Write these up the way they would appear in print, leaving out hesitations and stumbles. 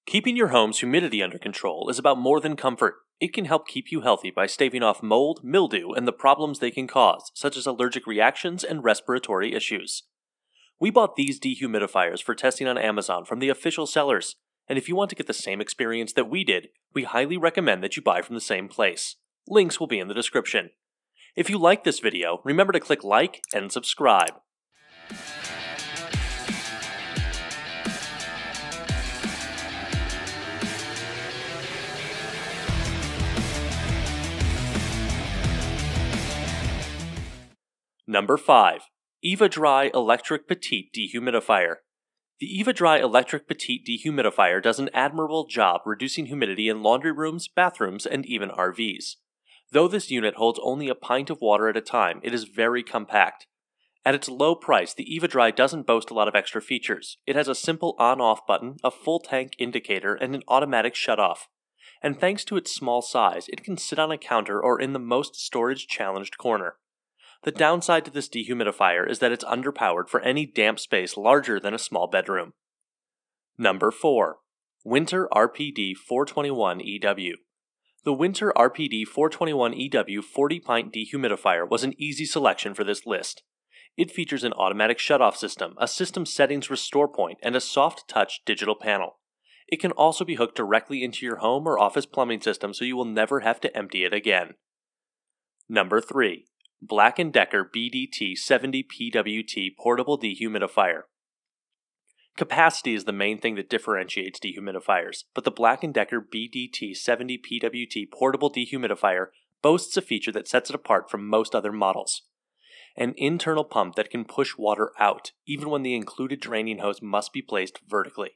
Keeping your home's humidity under control is about more than comfort. It can help keep you healthy by staving off mold, mildew, and the problems they can cause, such as allergic reactions and respiratory issues. We bought these dehumidifiers for testing on Amazon from the official sellers, and if you want to get the same experience that we did, we highly recommend that you buy from the same place. Links will be in the description. If you like this video, remember to click like and subscribe. Number 5. Eva Dry Electric Petit Dehumidifier. The Eva Dry Electric Petit Dehumidifier does an admirable job reducing humidity in laundry rooms, bathrooms, and even RVs. Though this unit holds only a pint of water at a time, it is very compact. At its low price, the Eva Dry doesn't boast a lot of extra features. It has a simple on-off button, a full tank indicator, and an automatic shut-off. And thanks to its small size, it can sit on a counter or in the most storage-challenged corner. The downside to this dehumidifier is that it's underpowered for any damp space larger than a small bedroom. Number 4. Winter RPD 421 EW. The Winter RPD 421 EW 40 pint dehumidifier was an easy selection for this list. It features an automatic shutoff system, a system settings restore point, and a soft touch digital panel. It can also be hooked directly into your home or office plumbing system, so you will never have to empty it again. Number 3. Black & Decker BDT70 PWT Portable Dehumidifier. Capacity is the main thing that differentiates dehumidifiers, but the Black & Decker BDT70 PWT Portable Dehumidifier boasts a feature that sets it apart from most other models. An internal pump that can push water out, even when the included draining hose must be placed vertically.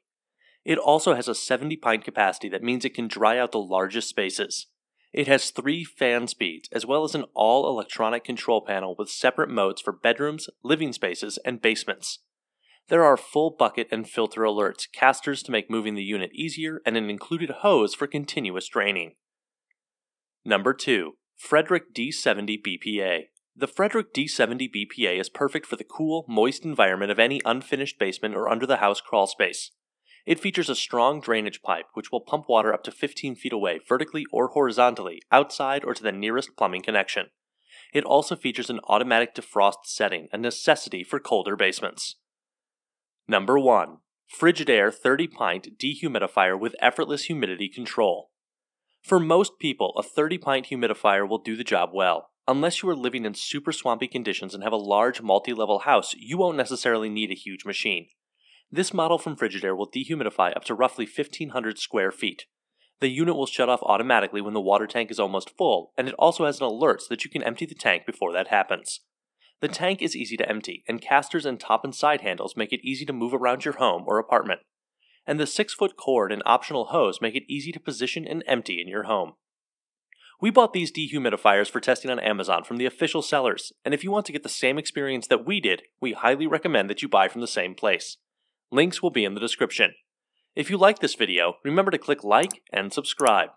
It also has a 70 pint capacity that means it can dry out the largest spaces. It has 3 fan speeds, as well as an all-electronic control panel with separate modes for bedrooms, living spaces, and basements. There are full bucket and filter alerts, casters to make moving the unit easier, and an included hose for continuous draining. Number 2. Frederick D70 BPA. The Frederick D70 BPA is perfect for the cool, moist environment of any unfinished basement or under-the-house crawl space. It features a strong drainage pipe which will pump water up to 15 feet away, vertically or horizontally, outside or to the nearest plumbing connection. It also features an automatic defrost setting, a necessity for colder basements. Number 1. Frigidaire 30 pint dehumidifier with effortless humidity control. For most people, a 30 pint humidifier will do the job well. Unless you are living in super swampy conditions and have a large multi-level house, you won't necessarily need a huge machine. This model from Frigidaire will dehumidify up to roughly 1,500 square feet. The unit will shut off automatically when the water tank is almost full, and it also has an alert so that you can empty the tank before that happens. The tank is easy to empty, and casters and top and side handles make it easy to move around your home or apartment. And the 6-foot cord and optional hose make it easy to position and empty in your home. We bought these dehumidifiers for testing on Amazon from the official sellers, and if you want to get the same experience that we did, we highly recommend that you buy from the same place. Links will be in the description. If you like this video, remember to click like and subscribe.